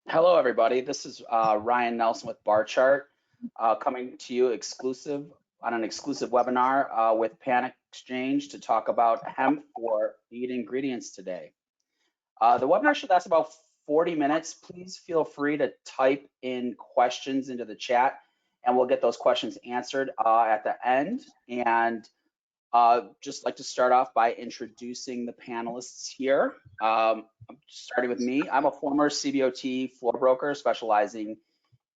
Hello, everybody. This is Ryan Nelson with Barchart, coming to you on an exclusive webinar with PanXchange to talk about hemp for feed ingredients today. The webinar should last about 40 minutes. Please feel free to type in questions into the chat, and we'll get those questions answered at the end. And just like to start off by introducing the panelists here. Starting with me, I'm a former CBOT floor broker specializing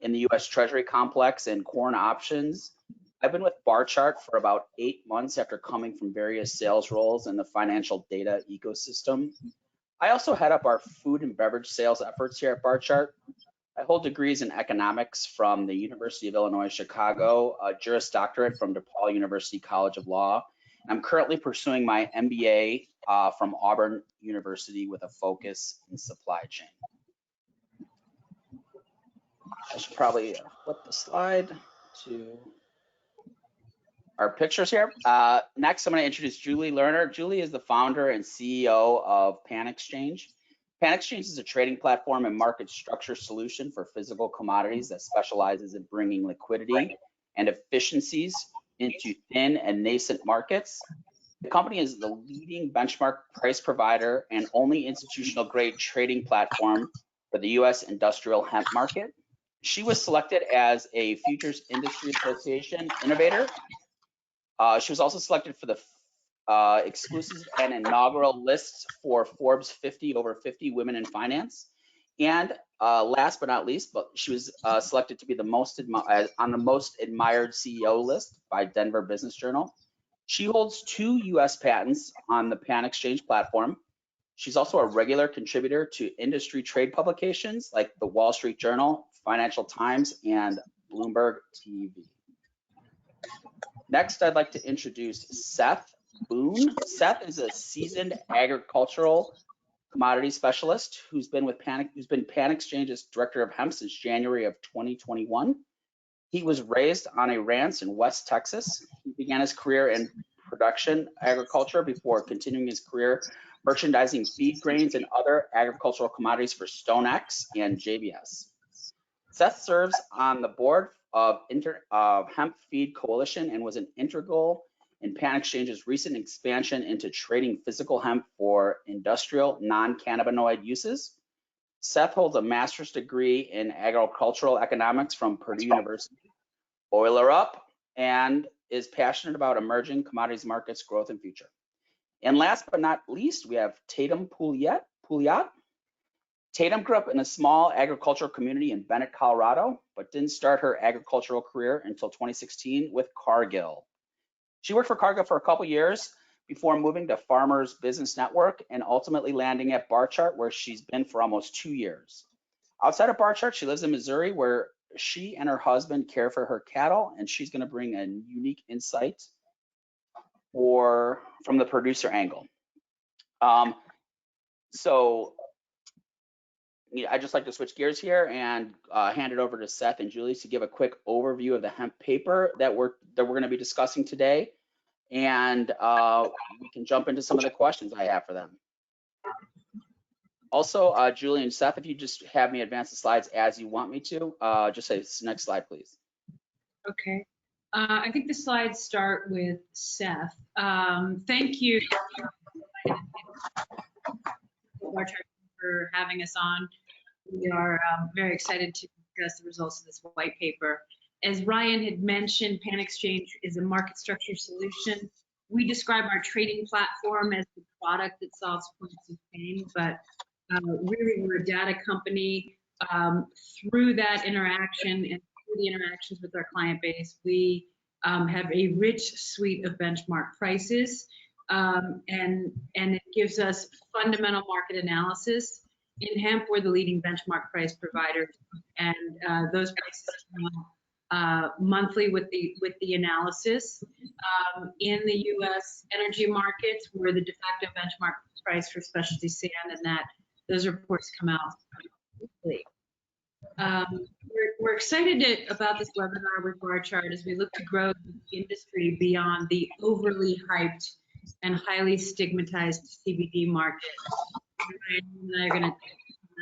in the U.S. Treasury complex and corn options. I've been with Barchart for about 8 months after coming from various sales roles in the financial data ecosystem. I also head up our food and beverage sales efforts here at Barchart. I hold degrees in economics from the University of Illinois Chicago, a Juris Doctorate from DePaul University College of Law. I'm currently pursuing my MBA from Auburn University with a focus in supply chain. I should probably flip the slide to our pictures here. Next, I'm going to introduce Julie Lerner. Julie is the founder and CEO of PanXchange. PanXchange is a trading platform and market structure solution for physical commodities that specializes in bringing liquidity and efficiencies into thin and nascent markets. The company is the leading benchmark price provider and only institutional grade trading platform for the U.S. industrial hemp market. She was selected as a Futures Industry Association innovator. She was also selected for the exclusive and inaugural lists for Forbes 50 over 50 women in finance. And last but not least, she was selected to be on the most admired CEO list by Denver Business Journal. She holds 2 U.S. patents on the PanXchange platform. She's also a regular contributor to industry trade publications like the Wall Street Journal, Financial Times, and Bloomberg TV. Next, I'd like to introduce Seth Boone. Seth is a seasoned agricultural commodity specialist who's been PanXchange's director of hemp since January of 2021. He was raised on a ranch in West Texas. He began his career in production agriculture before continuing his career merchandising feed grains and other agricultural commodities for StoneX and JBS. Seth serves on the board of Hemp Feed Coalition and was an integral in PanXchange's recent expansion into trading physical hemp for industrial non-cannabinoid uses. Seth holds a master's degree in agricultural economics from Purdue University, Oiler Up, and is passionate about emerging commodities markets growth and future. And last but not least, we have Tateme Pouliot. Tateme grew up in a small agricultural community in Bennett, Colorado, but didn't start her agricultural career until 2016 with Cargill. She worked for Cargill for a couple years before moving to Farmers Business Network and ultimately landing at Barchart, where she's been for almost 2 years. Outside of Barchart, she lives in Missouri, where she and her husband care for her cattle, and she's going to bring a unique insight from the producer angle. So I'd just like to switch gears here and hand it over to Seth and Julie to give a quick overview of the hemp paper that we're going to be discussing today, and we can jump into some of the questions I have for them. Also, Julie and Seth, if you just have me advance the slides as you want me to, just say next slide, please. Okay. I think the slides start with Seth. Thank you for having us on. We are very excited to discuss the results of this white paper. As Ryan had mentioned, PanXchange is a market structure solution. We describe our trading platform as the product that solves points of pain, but really we're a data company. Through that interaction and through the interactions with our client base, we have a rich suite of benchmark prices, and it gives us fundamental market analysis. In hemp, we're the leading benchmark price provider, and those prices come out monthly with the analysis. In the U.S. energy markets, we're the de facto benchmark price for specialty sand, and those reports come out weekly. We're excited about this webinar with Barchart as we look to grow the industry beyond the overly hyped and highly stigmatized CBD market. And I are going to talk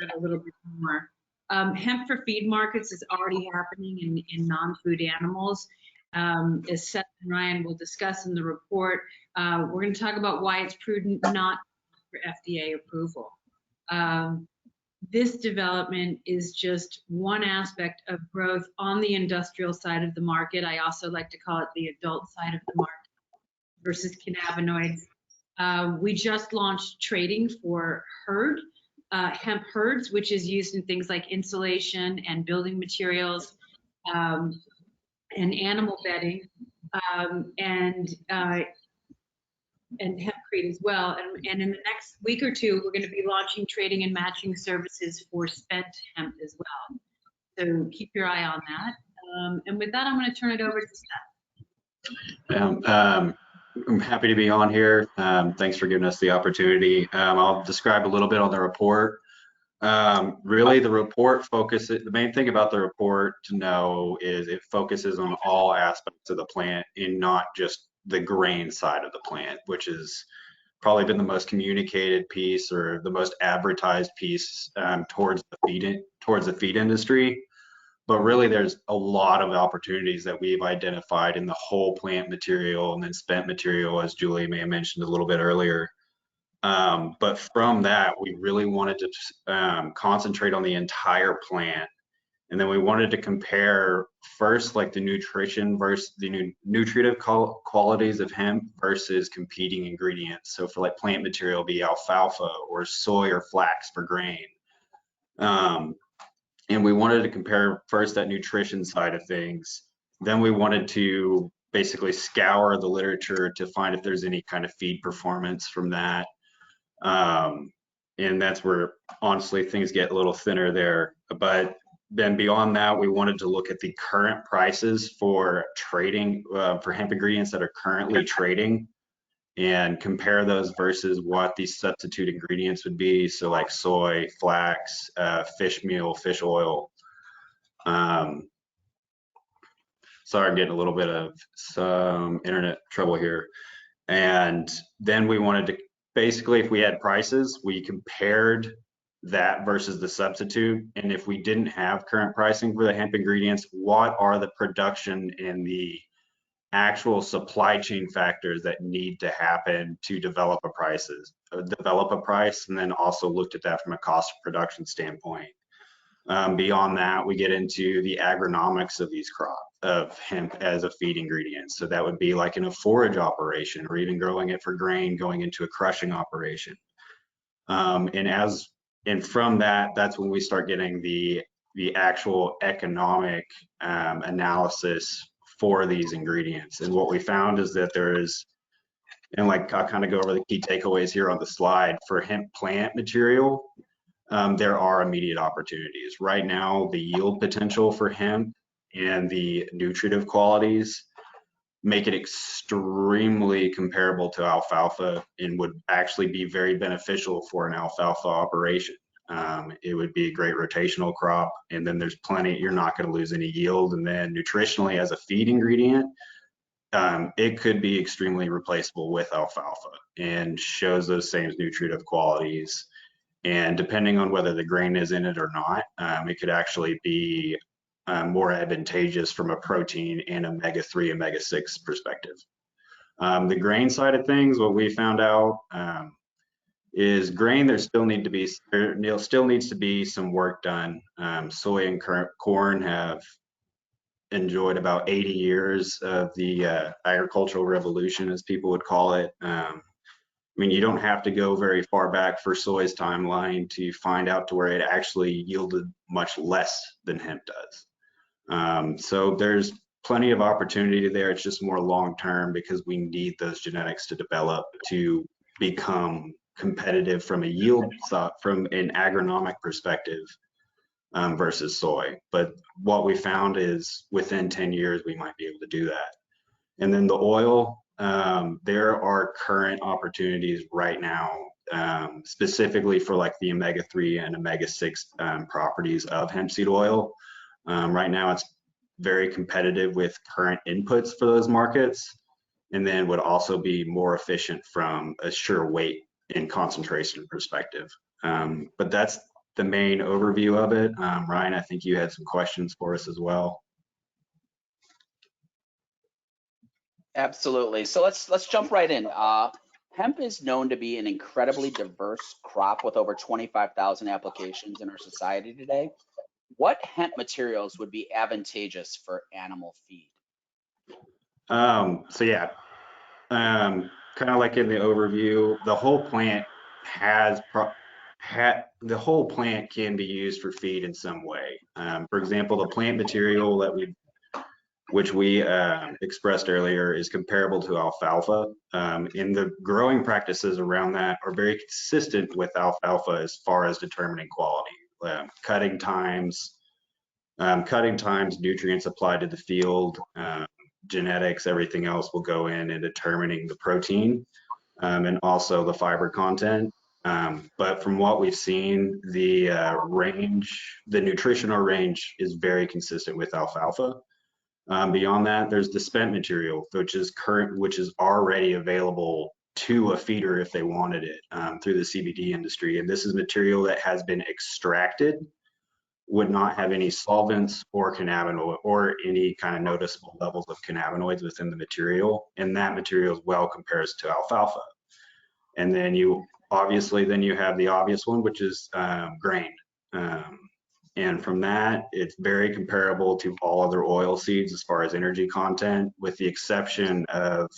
about a little bit more. Hemp for feed markets is already happening in non-food animals. As Seth and Ryan will discuss in the report, we're going to talk about why it's prudent not for FDA approval. This development is just one aspect of growth on the industrial side of the market. I also like to call it the adult side of the market versus cannabinoids. We just launched trading for hemp herds, which is used in things like insulation and building materials and animal bedding and hempcrete as well. And in the next week or two, we're going to be launching trading and matching services for spent hemp as well. So keep your eye on that. And with that, I'm going to turn it over to Seth. I'm happy to be on here. Thanks for giving us the opportunity. I'll describe a little bit on the report. Really, the report focuses, the main thing about the report to know is it focuses on all aspects of the plant and not just the grain side of the plant, which has probably been the most communicated piece or the most advertised piece towards the feed industry. But really, there's a lot of opportunities that we've identified in the whole plant material and then spent material, as Julie may have mentioned a little bit earlier. But from that, we really wanted to concentrate on the entire plant. And then we wanted to compare first, like the nutrition versus the nutritive qualities of hemp versus competing ingredients. So for like plant material, be alfalfa or soy or flax for grain. And we wanted to compare first that nutrition side of things. Then we wanted to basically scour the literature to find if there's any kind of feed performance from that. And that's where honestly things get a little thinner there. But then beyond that, we wanted to look at the current prices for trading for hemp ingredients that are currently trading and compare those versus what these substitute ingredients would be. So like soy, flax, fish meal, fish oil. Sorry, I'm getting a little bit of some internet trouble here. And then we wanted to basically, if we had prices, we compared that versus the substitute. And if we didn't have current pricing for the hemp ingredients, what are the production and the actual supply chain factors that need to happen to develop a price, and then also looked at that from a cost of production standpoint. Beyond that, we get into the agronomics of these crops of hemp as a feed ingredient. So that would be like in a forage operation or even growing it for grain, going into a crushing operation. And from that, that's when we start getting the actual economic analysis for these ingredients. And what we found is that there is, and like I'll kind of go over the key takeaways here on the slide, for hemp plant material, there are immediate opportunities. Right now, the yield potential for hemp and the nutritive qualities make it extremely comparable to alfalfa and would actually be very beneficial for an alfalfa operation. It would be a great rotational crop, and then there's plenty, you're not going to lose any yield. And then nutritionally as a feed ingredient, it could be extremely replaceable with alfalfa and shows those same nutritive qualities. And depending on whether the grain is in it or not, it could actually be more advantageous from a protein and omega-3, omega-6 perspective. The grain side of things, what we found out is grain, there still needs to be some work done. Soy and corn have enjoyed about 80 years of the agricultural revolution, as people would call it. I mean, you don't have to go very far back for soy's timeline to find out to where it actually yielded much less than hemp does. So there's plenty of opportunity there. It's just more long-term because we need those genetics to develop to become competitive from a yield, from an agronomic perspective versus soy. But what we found is within 10 years, we might be able to do that. And then the oil, there are current opportunities right now, specifically for like the omega-3 and omega-6 properties of hemp seed oil. Right now, it's very competitive with current inputs for those markets, and then would also be more efficient from a sure weight and concentration perspective. But that's main overview of it. Ryan, I think you had some questions for us as well. Absolutely. So let's jump right in. Hemp is known to be an incredibly diverse crop with over 25,000 applications in our society today. What hemp materials would be advantageous for animal feed? So yeah, kind of like in the overview, the whole plant the whole plant can be used for feed in some way. For example, the plant material that which we expressed earlier is comparable to alfalfa. And the growing practices around that are very consistent with alfalfa as far as determining quality. Cutting times, nutrients applied to the field, genetics, everything else will go in determining the protein and also the fiber content. But from what we've seen, the nutritional range is very consistent with alfalfa. Beyond that, there's the spent material, which is already available to a feeder if they wanted it through the CBD industry. And this is material that has been extracted, would not have any solvents or cannabinoid or any kind of noticeable levels of cannabinoids within the material. And that material as well compares to alfalfa. And then you have the obvious one, which is grain. And from that, it's very comparable to all other oil seeds as far as energy content, with the exception of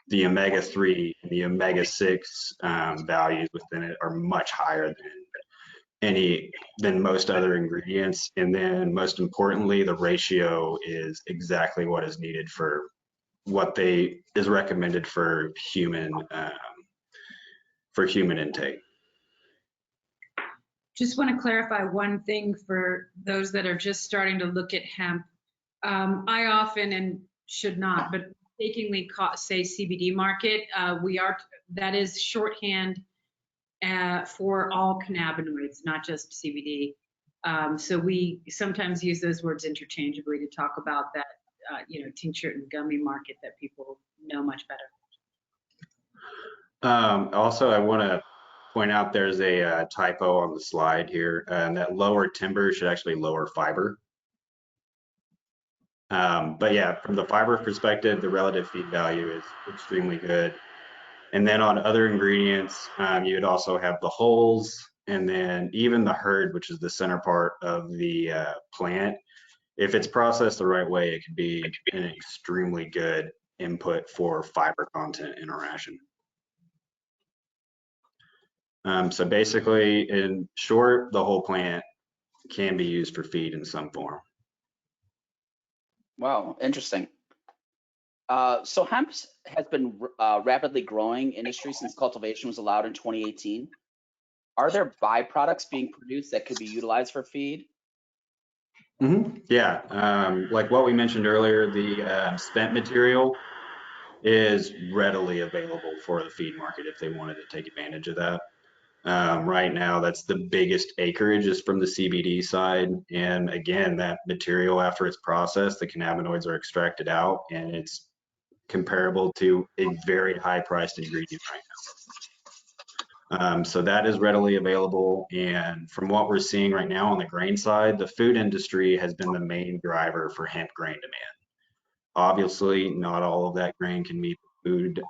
the omega-3 and the omega-6 values within it are much higher than most other ingredients. And then most importantly, the ratio is exactly what is needed for what is recommended for human intake. Just want to clarify one thing for those that are just starting to look at hemp. I often, and should not, but mistakenly say CBD market. That is shorthand for all cannabinoids, not just CBD. So we sometimes use those words interchangeably to talk about that, tincture and gummy market that people know much better. Also, I want to point out there's a typo on the slide here, and that lower timber should actually lower fiber. But yeah, from the fiber perspective, the relative feed value is extremely good. And then on other ingredients, you would also have the hulls, and then even the hurd, which is the center part of the plant. If it's processed the right way, it could be an extremely good input for fiber content in a ration. So basically, in short, the whole plant can be used for feed in some form. Wow, interesting. So hemp has been rapidly growing industry since cultivation was allowed in 2018. Are there byproducts being produced that could be utilized for feed? Yeah, like what we mentioned earlier, the spent material is readily available for the feed market if they wanted to take advantage of that. Right now, that's the biggest acreage is from the CBD side. And again, that material, after it's processed, the cannabinoids are extracted out, and it's comparable to a very high priced ingredient right now. So that is readily available. And from what we're seeing right now on the grain side, the food industry has been the main driver for hemp grain demand. Obviously, not all of that grain can meet food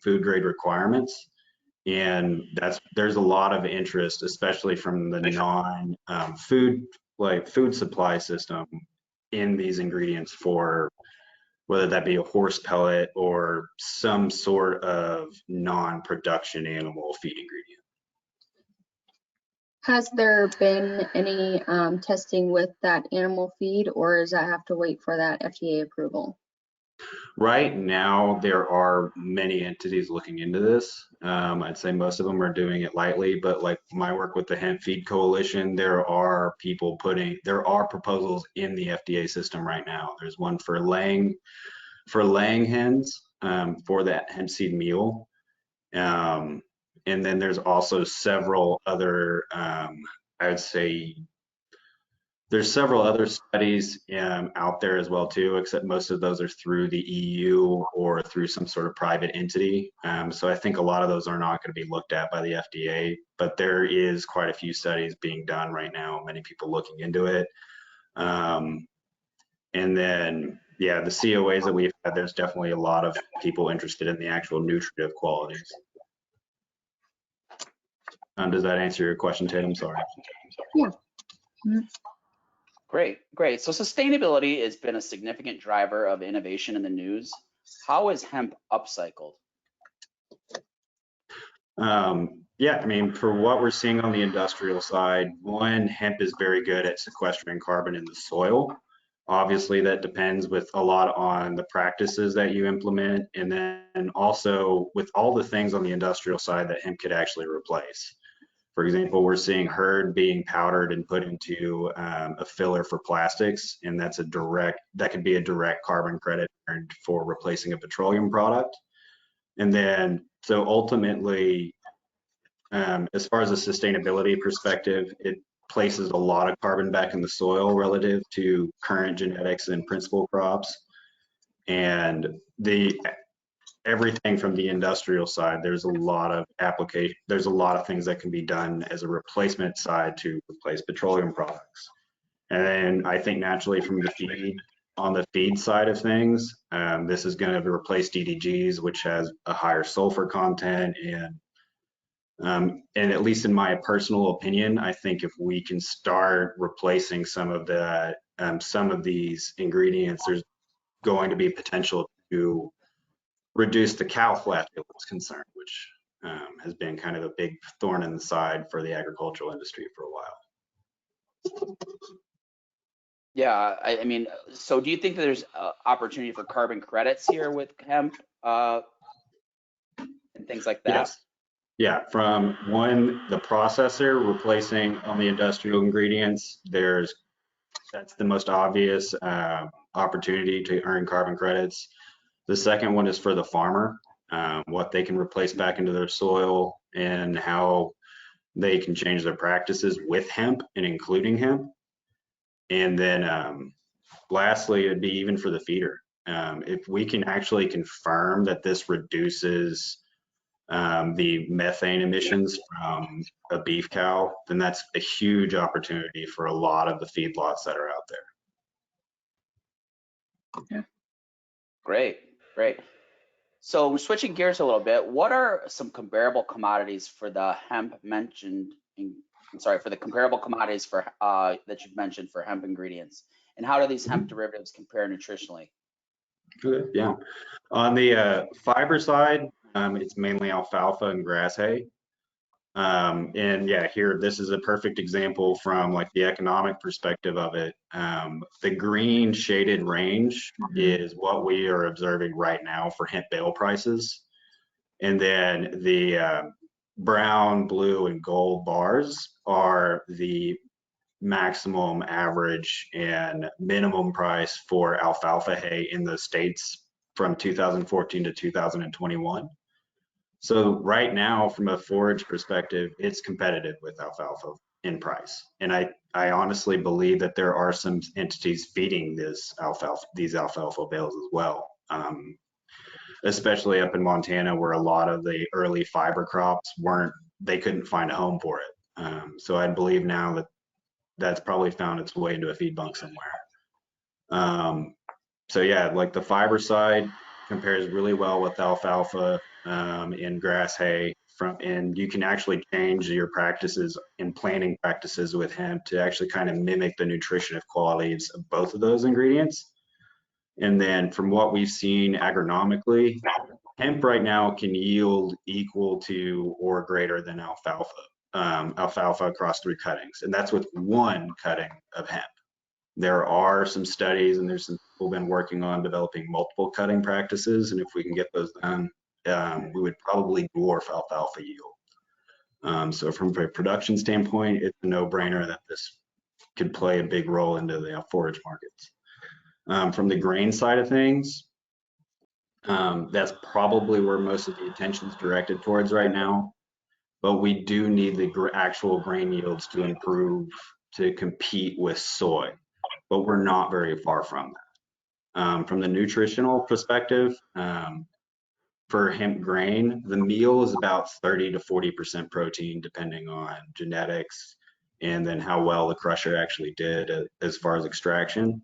grade requirements. And there's a lot of interest, especially from the non-food food supply system in these ingredients for whether that be a horse pellet or some sort of non-production animal feed ingredient. Has there been any testing with that animal feed, or does that have to wait for that FDA approval? Right now, there are many entities looking into this. I'd say most of them are doing it lightly, but like my work with the Hemp Feed Coalition, there are proposals in the FDA system right now. There's one for laying hens for that hemp seed meal. And then there's also several other, I would say, There's several other studies out there as well too, except most of those are through the EU or through some sort of private entity. So I think a lot of those are not going to be looked at by the FDA, but there is quite a few studies being done right now, many people looking into it. And then, yeah, the COAs that we've had, there's definitely a lot of people interested in the actual nutritive qualities. Does that answer your question, Tatum? Sorry. Yeah. Mm-hmm. Great, great. So sustainability has been a significant driver of innovation in the news. How is hemp upcycled? Yeah, I mean, for what we're seeing on the industrial side, one, hemp is very good at sequestering carbon in the soil. Obviously, that depends with a lot on the practices that you implement, and then also with all the things on the industrial side that hemp could actually replace. For example, we're seeing hurd being powdered and put into a filler for plastics, and that could be a direct carbon credit earned for replacing a petroleum product. And then, so ultimately, as far as a sustainability perspective, it places a lot of carbon back in the soil relative to current genetics and principal crops. And everything from the industrial side, there's a lot of things that can be done as a replacement side to replace petroleum products. And then I think naturally from on the feed side of things, this is going to replace DDGs, which has a higher sulfur content. And at least in my personal opinion, I think if we can start replacing some of these ingredients, there's going to be potential to reduce the cow flatulence concern, which has been kind of a big thorn in the side for the agricultural industry for a while. Yeah, I mean, so do you think that there's opportunity for carbon credits here with hemp and things like that? Yes. Yeah, from the processor replacing on the industrial ingredients, that's the most obvious opportunity to earn carbon credits. The second one is for the farmer, what they can replace back into their soil and how they can change their practices with hemp and including hemp. And then lastly, it'd be even for the feeder. If we can actually confirm that this reduces the methane emissions from a beef cow, then that's a huge opportunity for a lot of the feedlots that are out there. Yeah. Great, great. So switching gears a little bit, what are some comparable commodities for the hemp mentioned? For the comparable commodities for that you've mentioned for hemp ingredients, and how do these hemp derivatives compare nutritionally? Good, yeah. On the fiber side, it's mainly alfalfa and grass hay. And yeah, here, this is a perfect example from like the economic perspective of it. The green shaded range is what we are observing right now for hemp bale prices. And then the brown, blue, and gold bars are the maximum, average, and minimum price for alfalfa hay in the states from 2014 to 2021. So right now, from a forage perspective, it's competitive with alfalfa in price. And I honestly believe that there are some entities feeding these alfalfa bales as well, especially up in Montana, where a lot of the early fiber crops they couldn't find a home for it. So I believe now that that's probably found its way into a feed bunk somewhere. So yeah, like the fiber side compares really well with alfalfa in grass hay and you can actually change your practices in planting practices with hemp to actually kind of mimic the nutritive qualities of both of those ingredients. And then from what we've seen agronomically, hemp right now can yield equal to or greater than alfalfa across 3 cuttings, and that's with 1 cutting of hemp. There are some studies and there's some people been working on developing multiple cutting practices, and if we can get those done, we would probably dwarf alfalfa yield. So from a production standpoint, it's a no-brainer that this could play a big role into the forage markets. From the grain side of things, that's probably where most of the attention is directed towards right now. But we do need the actual grain yields to improve to compete with soy, but we're not very far from that. From the nutritional perspective, for hemp grain, the meal is about 30 to 40% protein, depending on genetics and then how well the crusher actually did as far as extraction.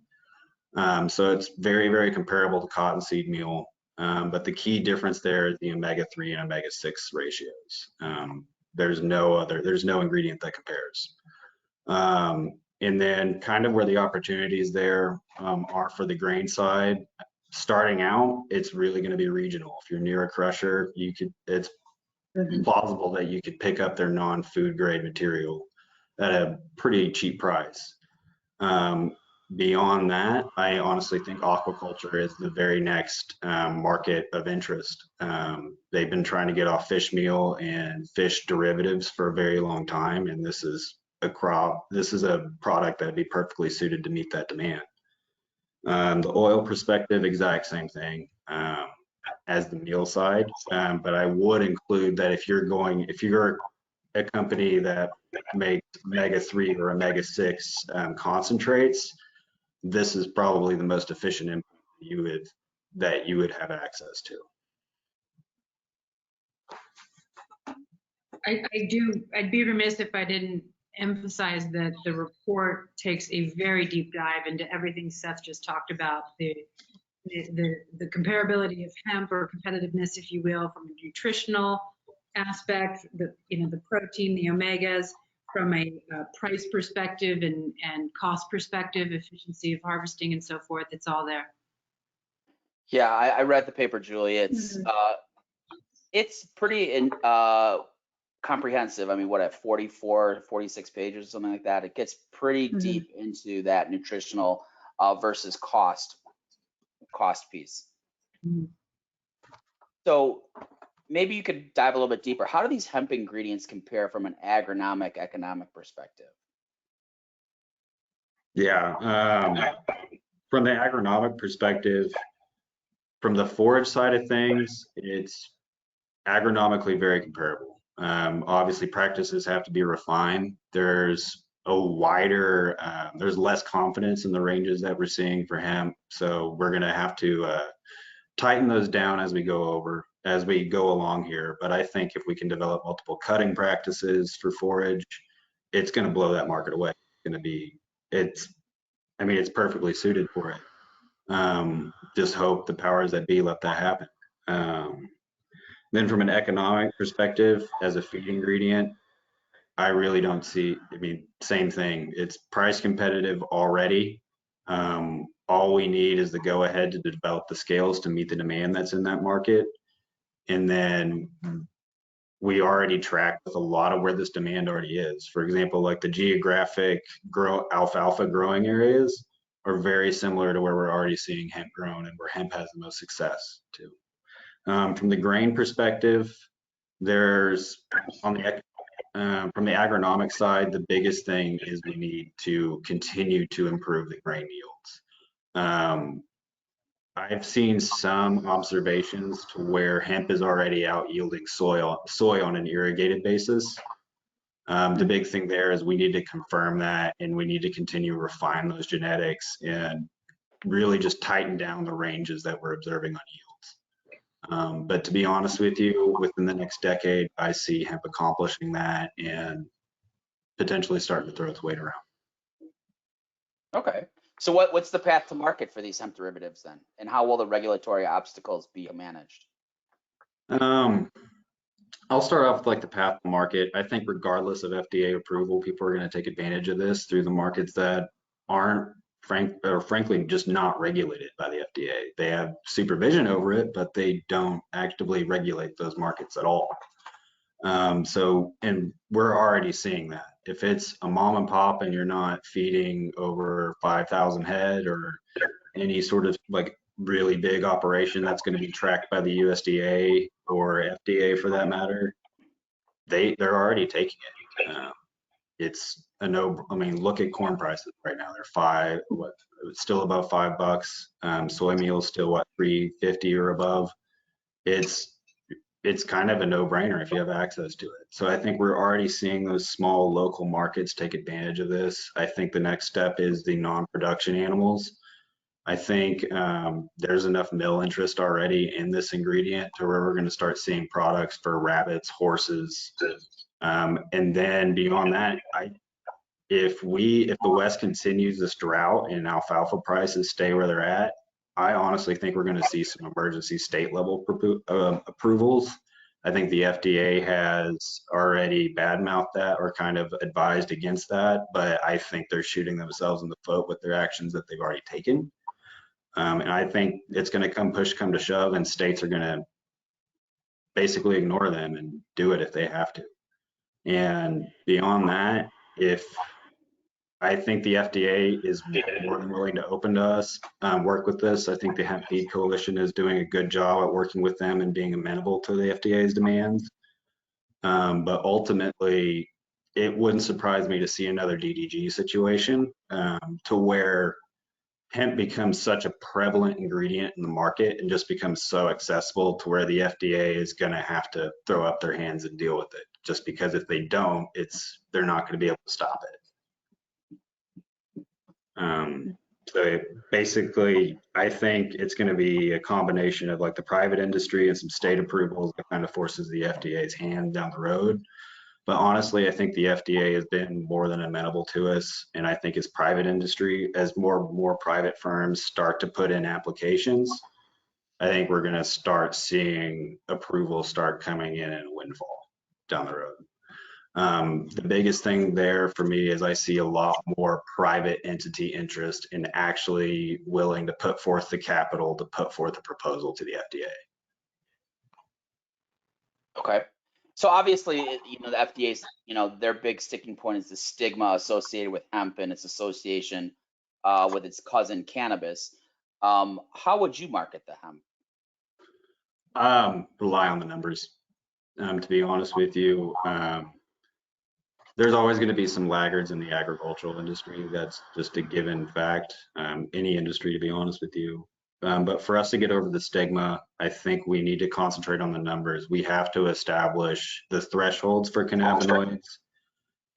So it's very, very comparable to cottonseed meal. But the key difference there is the omega-3 and omega-6 ratios. There's no ingredient that compares. And then kind of where the opportunities there are for the grain side, starting out, it's really going to be regional. If you're near a crusher, it's plausible that you could pick up their non-food grade material at a pretty cheap price. Beyond that, I honestly think aquaculture is the very next market of interest. They've been trying to get off fish meal and fish derivatives for a very long time, and this is a product that would be perfectly suited to meet that demand. The oil perspective, exact same thing as the meal side, but I would include that if you're a company that makes omega-3 or omega-6 concentrates, this is probably the most efficient input that you would have access to. I'd be remiss if I didn't emphasize that the report takes a very deep dive into everything Seth just talked about, the comparability of hemp, or competitiveness, if you will, from a nutritional aspect, the protein, the omegas, from a price perspective and cost perspective, efficiency of harvesting and so forth. It's all there. Yeah, I read the paper, Julie. It's pretty comprehensive. I mean, what, at 44, 46 pages, something like that. It gets pretty deep into that nutritional versus cost piece. So maybe you could dive a little bit deeper. How do these hemp ingredients compare from an agronomic, economic perspective? Yeah, from the agronomic perspective, from the forage side of things, it's agronomically very comparable. Obviously, practices have to be refined. There's there's less confidence in the ranges that we're seeing for hemp, so we're going to have to tighten those down as we go along here. But I think if we can develop multiple cutting practices for forage, it's going to blow that market away. It's perfectly suited for it. Just hope the powers that be let that happen. Then from an economic perspective, as a feed ingredient, I really don't see, same thing. It's price competitive already. All we need is the go ahead to develop the scales to meet the demand that's in that market. And then we already track with a lot of where this demand already is. For example, like the geographic alfalfa growing areas are very similar to where we're already seeing hemp grown and where hemp has the most success too. From the grain perspective, from the agronomic side, the biggest thing is we need to continue to improve the grain yields. I've seen some observations to where hemp is already out yielding soy on an irrigated basis. The big thing there is we need to confirm that, and we need to continue to refine those genetics and really just tighten down the ranges that we're observing on yields. But to be honest with you, within the next decade, I see hemp accomplishing that and potentially starting to throw its weight around. Okay. So what's the path to market for these hemp derivatives then? And how will the regulatory obstacles be managed? I'll start off with like the path to market. I think regardless of FDA approval, people are going to take advantage of this through the markets that aren't frankly just not regulated by the FDA. They have supervision over it, but they don't actively regulate those markets at all. And we're already seeing that. If it's a mom and pop and you're not feeding over 5,000 head or any sort of like really big operation that's going to be tracked by the USDA or FDA for that matter, they're already taking it. It's a no. Look at corn prices right now. They're still above $5. Soy meal is still $3.50 or above. It's it's kind of a no-brainer if you have access to it. So I think we're already seeing those small local markets take advantage of this. I think the next step is the non-production animals. I think there's enough mill interest already in this ingredient to where we're going to start seeing products for rabbits, horses, and then beyond that, if the West continues this drought and alfalfa prices stay where they're at, I honestly think we're going to see some emergency state level approvals. I think the FDA has already badmouthed that or kind of advised against that, but I think they're shooting themselves in the foot with their actions that they've already taken. And I think it's going to come to shove, and states are going to basically ignore them and do it if they have to. And beyond that, if I think the FDA is more than willing to open to us, work with this. I think the Hemp Feed Coalition is doing a good job at working with them and being amenable to the FDA's demands. But ultimately, it wouldn't surprise me to see another DDG situation to where hemp becomes such a prevalent ingredient in the market and just becomes so accessible to where the FDA is going to have to throw up their hands and deal with it. Just because if they don't, they're not going to be able to stop it. So basically, I think it's going to be a combination of like the private industry and some state approvals that kind of forces the FDA's hand down the road. But honestly, I think the FDA has been more than amenable to us. And I think as private industry, as more private firms start to put in applications, I think we're going to start seeing approvals start coming in a windfall down the road. The biggest thing there for me is I see a lot more private entity interest in actually willing to put forth the capital to put forth a proposal to the FDA. Okay. So obviously, the FDA's, their big sticking point is the stigma associated with hemp and its association with its cousin cannabis. How would you market the hemp? Rely on the numbers. To be honest with you, there's always going to be some laggards in the agricultural industry. That's just a given fact. Any industry, to be honest with you. But for us to get over the stigma, I think we need to concentrate on the numbers. We have to establish the thresholds for cannabinoids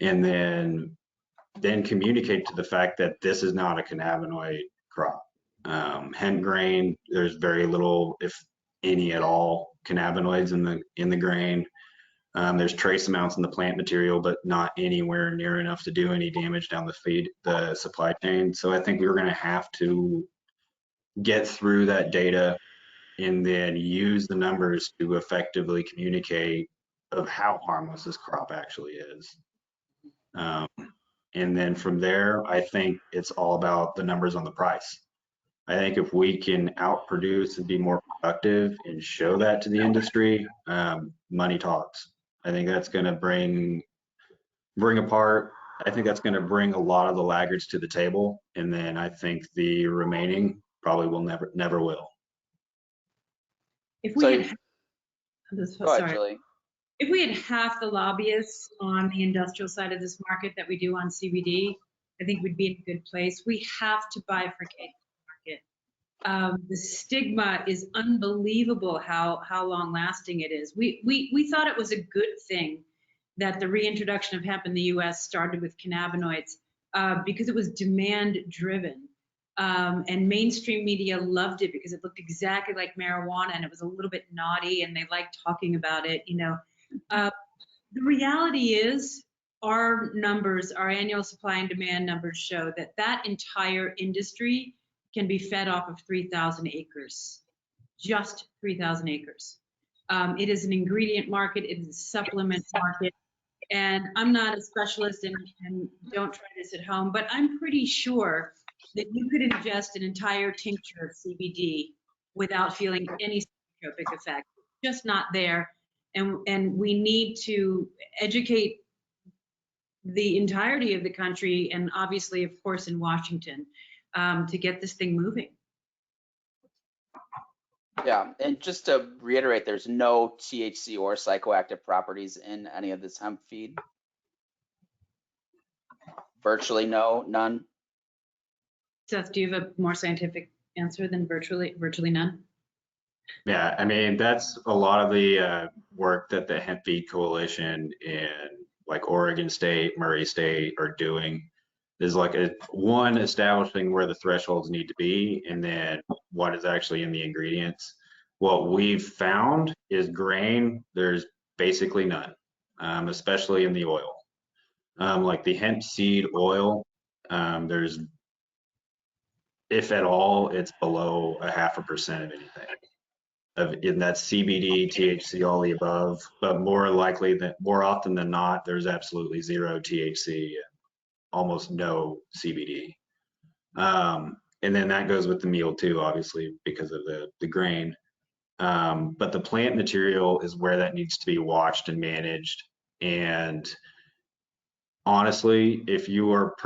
and then communicate to the fact that this is not a cannabinoid crop. Hemp grain, there's very little, if any at all, cannabinoids in the grain. There's trace amounts in the plant material, but not anywhere near enough to do any damage down the supply chain. So I think we're going to have to get through that data and then use the numbers to effectively communicate of how harmless this crop actually is. And then from there, I think it's all about the numbers on the price. I think if we can outproduce and be more productive and show that to the industry, money talks. I think that's going to bring apart. I think that's going to bring a lot of the laggards to the table, and then I think the remaining probably will never will. If we had, go ahead, Julie. If we had half the lobbyists on the industrial side of this market that we do on CBD, I think we'd be in a good place. We have to bifurcate the market. The stigma is unbelievable how long lasting it is. We thought it was a good thing that the reintroduction of hemp in the US started with cannabinoids because it was demand driven. And mainstream media loved it because it looked exactly like marijuana and it was a little bit naughty and they liked talking about it, The reality is our numbers, our annual supply and demand numbers show that entire industry can be fed off of 3,000 acres, just 3,000 acres. It is an ingredient market, it is a supplement market. And I'm not a specialist and don't try this at home, but I'm pretty sure that you could ingest an entire tincture of CBD without feeling any psychotropic effect. It's just not there. And we need to educate the entirety of the country and obviously, of course, in Washington to get this thing moving. Yeah, and just to reiterate, there's no THC or psychoactive properties in any of this hemp feed. Virtually none. Seth, do you have a more scientific answer than virtually none? Yeah, I mean, that's a lot of the work that the Hemp Feed Coalition in like Oregon State, Murray State are doing is like one, establishing where the thresholds need to be, and then what is actually in the ingredients. What we've found is grain, there's basically none, especially in the oil. Like the hemp seed oil, there's, if at all, it's below 0.5% of anything. In that CBD, THC, all the above, but more often than not, there's absolutely zero THC, almost no CBD. And then that goes with the meal too, obviously, because of the grain. But the plant material is where that needs to be watched and managed. And honestly, if you're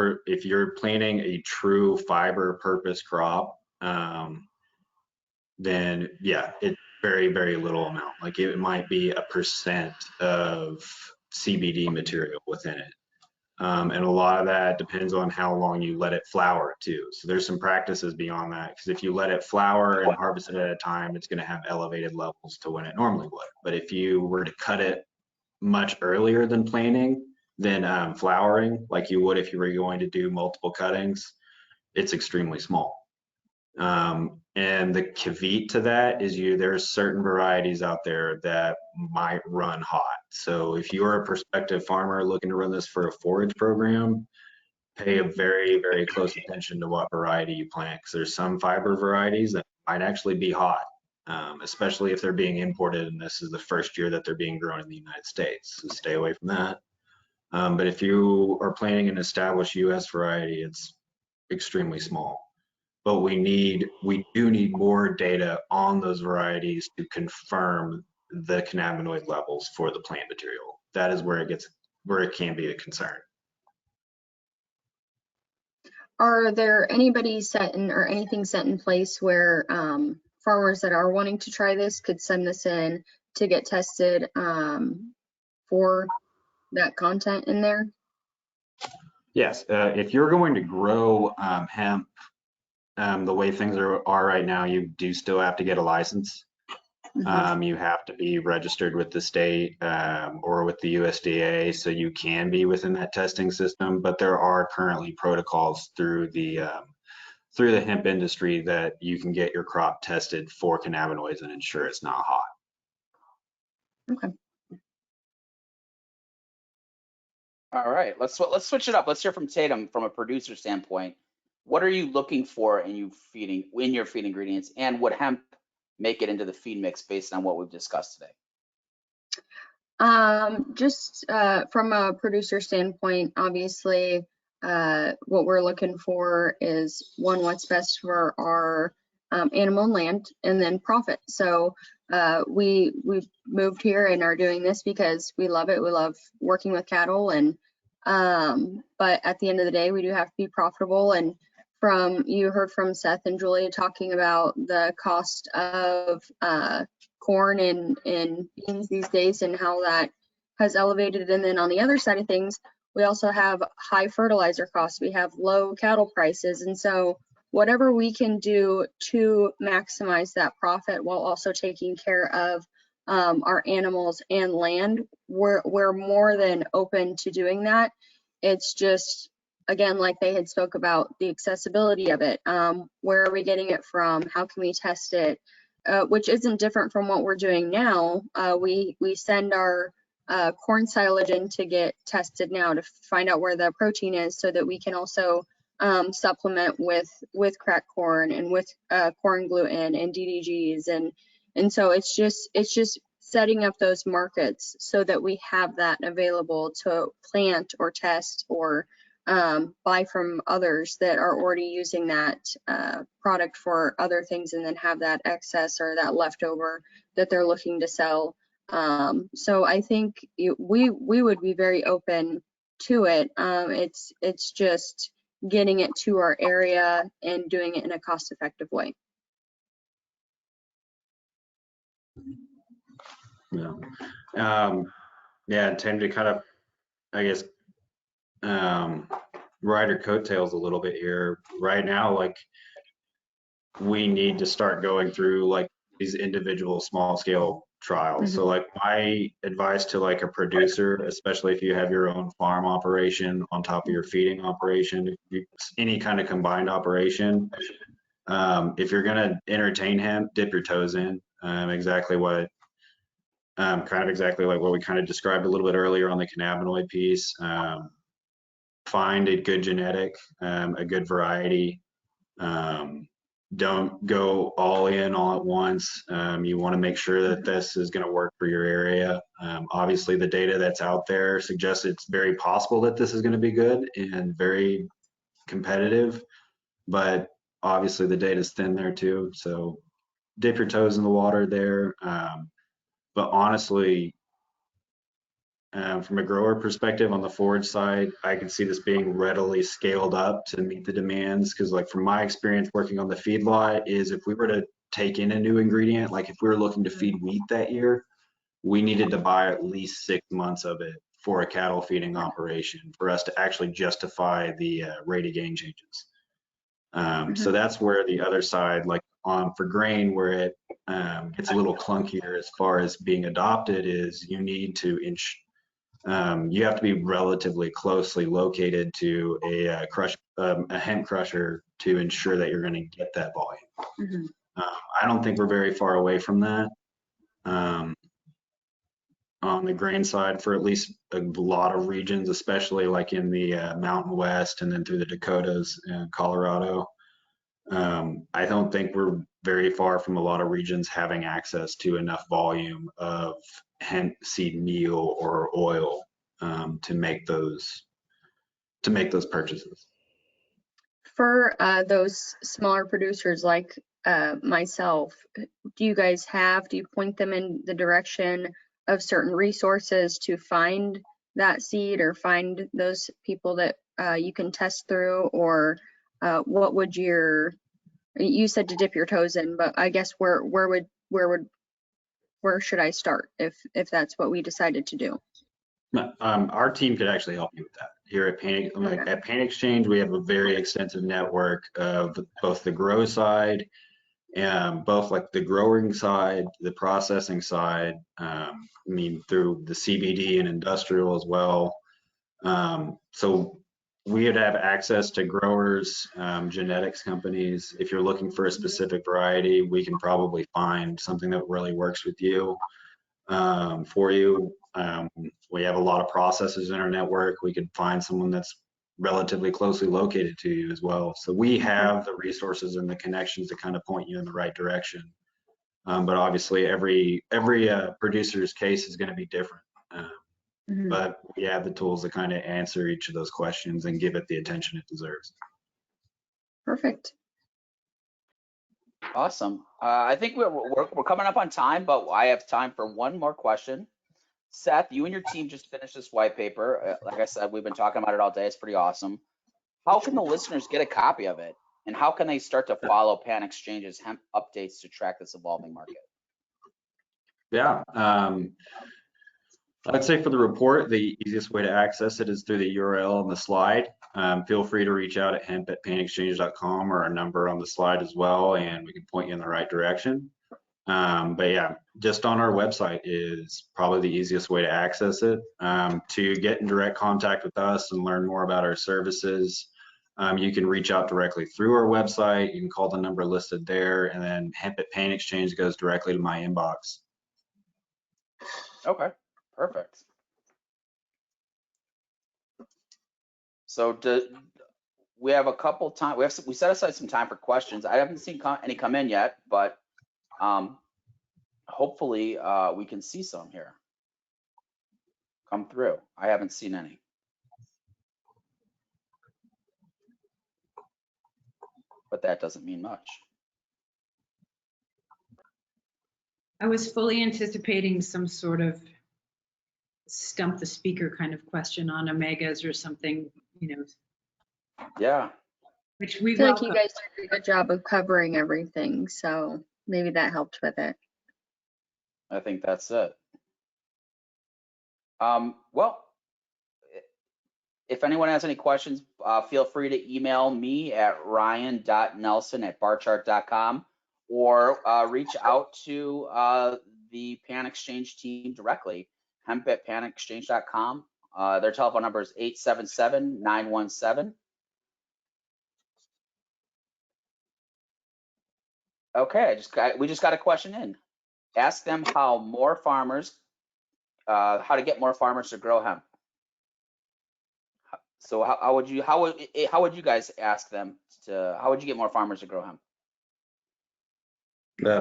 planting a true fiber purpose crop, then yeah, it's very, very little amount. Like it might be 1% of CBD material within it. And a lot of that depends on how long you let it flower too. So there's some practices beyond that, because if you let it flower and harvest it at a time, it's going to have elevated levels to when it normally would. But if you were to cut it much earlier than planting, than flowering, like you would if you were going to do multiple cuttings, it's extremely small. And the caveat to that is there's certain varieties out there that might run hot. So if you're a prospective farmer looking to run this for a forage program, pay a very, very close attention to what variety you plant, because there's some fiber varieties that might actually be hot, especially if they're being imported and this is the first year that they're being grown in the United States. So stay away from that. But if you are planting an established US variety, it's extremely small. But we do need more data on those varieties to confirm the cannabinoid levels for the plant material. That is where it can be a concern. Are there anything set in place where farmers that are wanting to try this could send this in to get tested for that content in there? Yes, if you're going to grow hemp the way things are right now, you do still have to get a license. You have to be registered with the state or with the USDA, so you can be within that testing system. But there are currently protocols through the hemp industry that you can get your crop tested for cannabinoids and ensure it's not hot. Okay. All right, let's switch it up. Let's hear from Tateme from a producer standpoint. What are you looking for in your feed ingredients, and would hemp make it into the feed mix based on what we've discussed today? Just from a producer standpoint, obviously, what we're looking for is what's best for our animal and land, and then profit. So we've moved here and are doing this because we love it. We love working with cattle, and but at the end of the day, we do have to be profitable. And you heard from Seth and Julia talking about the cost of corn and beans these days and how that has elevated. And then on the other side of things, we also have high fertilizer costs. We have low cattle prices. And so whatever we can do to maximize that profit while also taking care of our animals and land, we're more than open to doing that. It's just, again, like they had spoke about, the accessibility of it. Where are we getting it from? How can we test it? Which isn't different from what we're doing now. We send our corn silage in to get tested now to find out where the protein is, so that we can also supplement with cracked corn and with corn gluten and DDGs, and so it's just setting up those markets so that we have that available to plant or test or buy from others that are already using that product for other things, and then have that excess or that leftover that they're looking to sell. So I think we would be very open to it. It's just getting it to our area and doing it in a cost-effective way. Yeah. Yeah, and Tim, to kind of, I guess, ride our coattails a little bit here. Right now, like, we need to start going through like these individual small scale trials. So like my advice to like a producer, especially if you have your own farm operation on top of your feeding operation, any kind of combined operation, if you're going to entertain hemp, dip your toes in. Exactly what we kind of described a little bit earlier on the cannabinoid piece. Find a good genetic, a good variety. Don't go all in all at once. You want to make sure that this is going to work for your area. Obviously, the data that's out there suggests it's very possible that this is going to be good and very competitive, but obviously the data is thin there too. So dip your toes in the water there. But honestly, from a grower perspective on the forage side, I can see this being readily scaled up to meet the demands. Because like from my experience working on the feedlot is if we were to take in a new ingredient, like if we were looking to feed wheat that year, we needed to buy at least 6 months of it for a cattle feeding operation for us to actually justify the rate of gain changes. So that's where the other side, like for grain, where it gets a little clunkier as far as being adopted, is you need to you have to be relatively closely located to a hemp crusher to ensure that you're going to get that volume. I don't think we're very far away from that. On the grain side, for at least a lot of regions, especially like in the Mountain West and then through the Dakotas and Colorado, I don't think we're very far from a lot of regions having access to enough volume of hemp seed meal or oil to make those purchases. For those smaller producers like myself, do you point them in the direction of certain resources to find that seed or find those people that you can test through, or what would you said to dip your toes in, but I guess where should I start if that's what we decided to do? Our team could actually help you with that. Here at PanXchange, we have a very extensive network of both the grow side, both like the growing side, the processing side, through the CBD and industrial as well. So we would have access to growers, genetics companies. If you're looking for a specific variety, we can probably find something that really works with you, for you. We have a lot of processors in our network. We could find someone that's relatively closely located to you as well. So we have the resources and the connections to kind of point you in the right direction. But obviously every producer's case is going to be different. But we have the tools to kind of answer each of those questions and give it the attention it deserves. Perfect. Awesome. I think we're coming up on time, but I have time for one more question. Seth, you and your team just finished this white paper. Like I said, we've been talking about it all day. It's pretty awesome. How can the listeners get a copy of it? And how can they start to follow PanXchange's hemp updates to track this evolving market? Yeah. I'd say for the report, the easiest way to access it is through the URL on the slide. Feel free to reach out at hemp@panxchanges.com or our number on the slide as well, and we can point you in the right direction. But yeah, just on our website is probably the easiest way to access it. To get in direct contact with us and learn more about our services, you can reach out directly through our website. You can call the number listed there, and then Hemp@PanXchange goes directly to my inbox. Okay, perfect. So we have a couple time. We set aside some time for questions. I haven't seen any come in yet, but hopefully we can see some here come through. I haven't seen any. But that doesn't mean much. I was fully anticipating some sort of stump the speaker kind of question on omegas or something, Yeah. which we I feel like welcome. you guys did a good job of covering everything, so maybe that helped with it. I think that's it. Well, if anyone has any questions, feel free to email me at ryan.nelson@barchart.com or reach out to the PanXchange team directly, hemp at PanXchange.com. Their telephone number is 877-917. Okay, we just got a question in. Ask them how to get more farmers to grow hemp. So how would you guys ask them how would you get more farmers to grow hemp?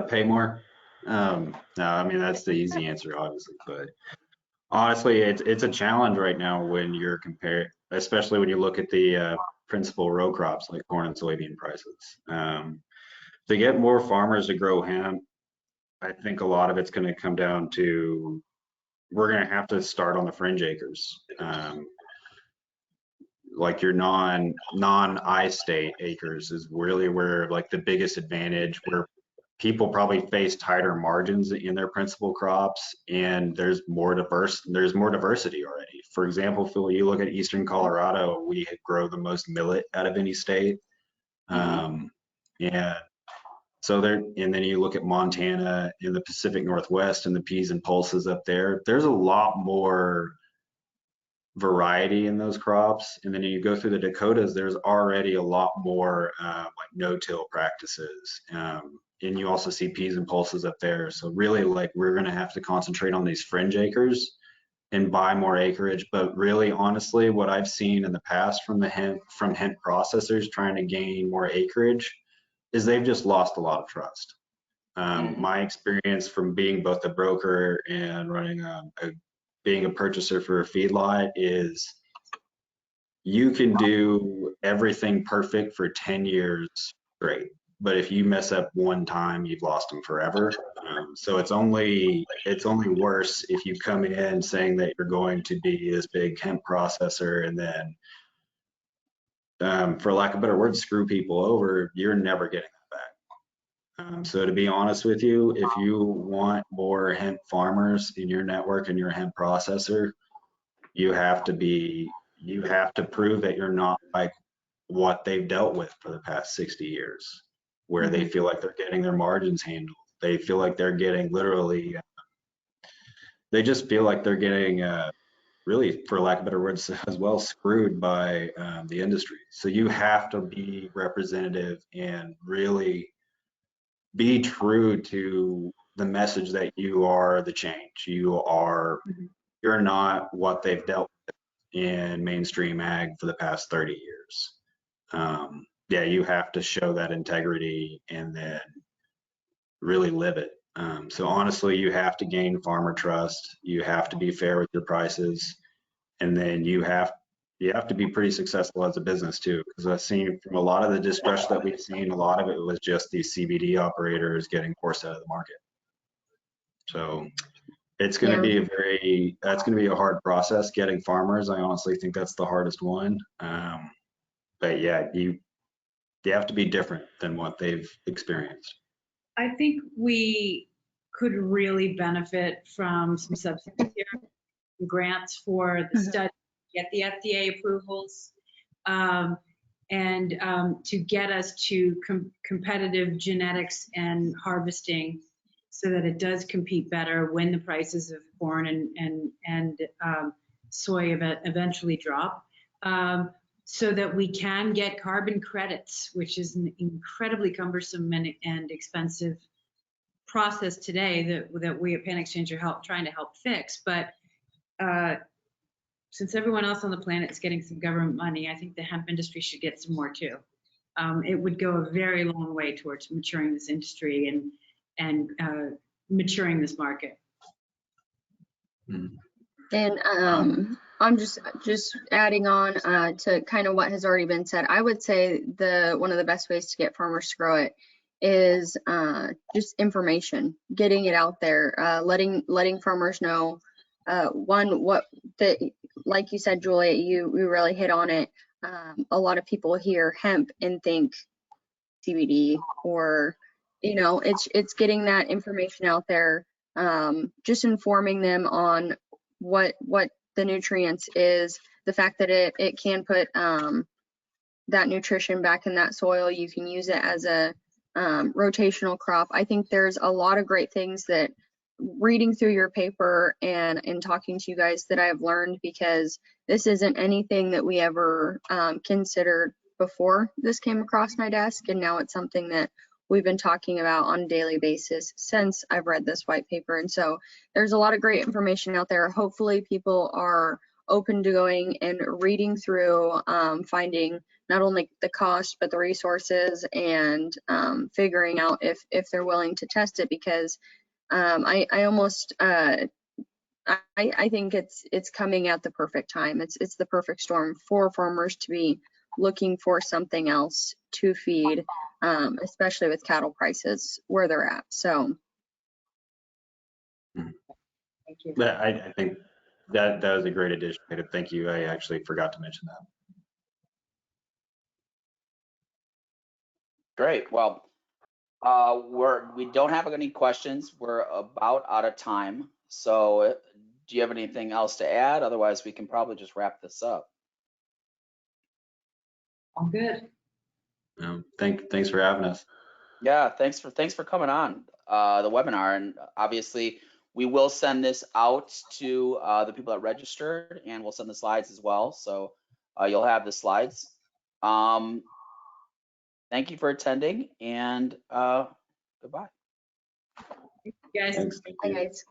Pay more. No, I mean, that's the easy answer, obviously, but honestly, it's a challenge right now when you're comparing, especially when you look at the principal row crops like corn and soybean prices. To get more farmers to grow hemp, I think a lot of it's going to come down to we're going to have to start on the fringe acres. Like your non-I-state acres is really where like the biggest advantage, where people probably face tighter margins in their principal crops, and there's more diversity already. For example, Phil, you look at Eastern Colorado, we grow the most millet out of any state. And so and then you look at Montana in the Pacific Northwest and the peas and pulses up there, there's a lot more variety in those crops. And then you go through the Dakotas, there's already a lot more like no-till practices. And you also see peas and pulses up there. So really, like, we're going to have to concentrate on these fringe acres and buy more acreage. But really, honestly, what I've seen in the past from hemp processors trying to gain more acreage is they've just lost a lot of trust. My experience from being both a broker and running being a purchaser for a feedlot is you can do everything perfect for 10 years straight, but if you mess up one time, you've lost them forever. So it's only worse if you come in saying that you're going to be this big hemp processor and then, for lack of a better word, screw people over. You're never getting that back. So to be honest with you, if you want more hemp farmers in your network and you're a hemp processor, you have to prove that you're not like what they've dealt with for the past 60 years, where they feel like they're getting their margins handled. They feel like they're getting they just feel like they're getting really, for lack of better words, as well, screwed by the industry. So you have to be representative and really be true to the message that you are the change. You're not what they've dealt with in mainstream ag for the past 30 years. Yeah, you have to show that integrity and then really live it. So honestly, you have to gain farmer trust. You have to be fair with your prices, and then you have to be pretty successful as a business too. Because I've seen from a lot of the distress that we've seen, a lot of it was just these CBD operators getting forced out of the market. So it's going to be that's going to be a hard process getting farmers. I honestly think that's the hardest one. But yeah, you have to be different than what they've experienced. I think we could really benefit from some subsidies here, grants for the study, get the FDA approvals, and to get us to competitive genetics and harvesting, so that it does compete better when the prices of corn and soy eventually drop, so that we can get carbon credits, which is an incredibly cumbersome and expensive process today that we at PanXchange are trying to help fix. But since everyone else on the planet is getting some government money, I think the hemp industry should get some more too. It would go a very long way towards maturing this industry and maturing this market. And I'm just adding on to kind of what has already been said. I would say one of the best ways to get farmers to grow it is just information, getting it out there, letting farmers know like you said, Julia, you really hit on it. A lot of people hear hemp and think CBD, or it's getting that information out there, just informing them on what the nutrients is, the fact that it can put that nutrition back in that soil. You can use it as a rotational crop. I think there's a lot of great things that reading through your paper and talking to you guys that I have learned, because this isn't anything that we ever considered before this came across my desk, and now it's something that we've been talking about on a daily basis since I've read this white paper. And so there's a lot of great information out there. Hopefully people are open to going and reading through, finding not only the cost but the resources, and figuring out if they're willing to test it, because I think it's coming at the perfect time. It's the perfect storm for farmers to be looking for something else to feed, especially with cattle prices where they're at. So Thank you. I think that was a great addition. Thank you. I actually forgot to mention that. Great. Well, we don't have any questions. We're about out of time. So do you have anything else to add? Otherwise, we can probably just wrap this up. All good. Thanks for having us. Yeah, thanks for coming on the webinar. And obviously, we will send this out to the people that registered, and we'll send the slides as well. So you'll have the slides. Thank you for attending, and goodbye. Thank you guys. Thanks. hi guys.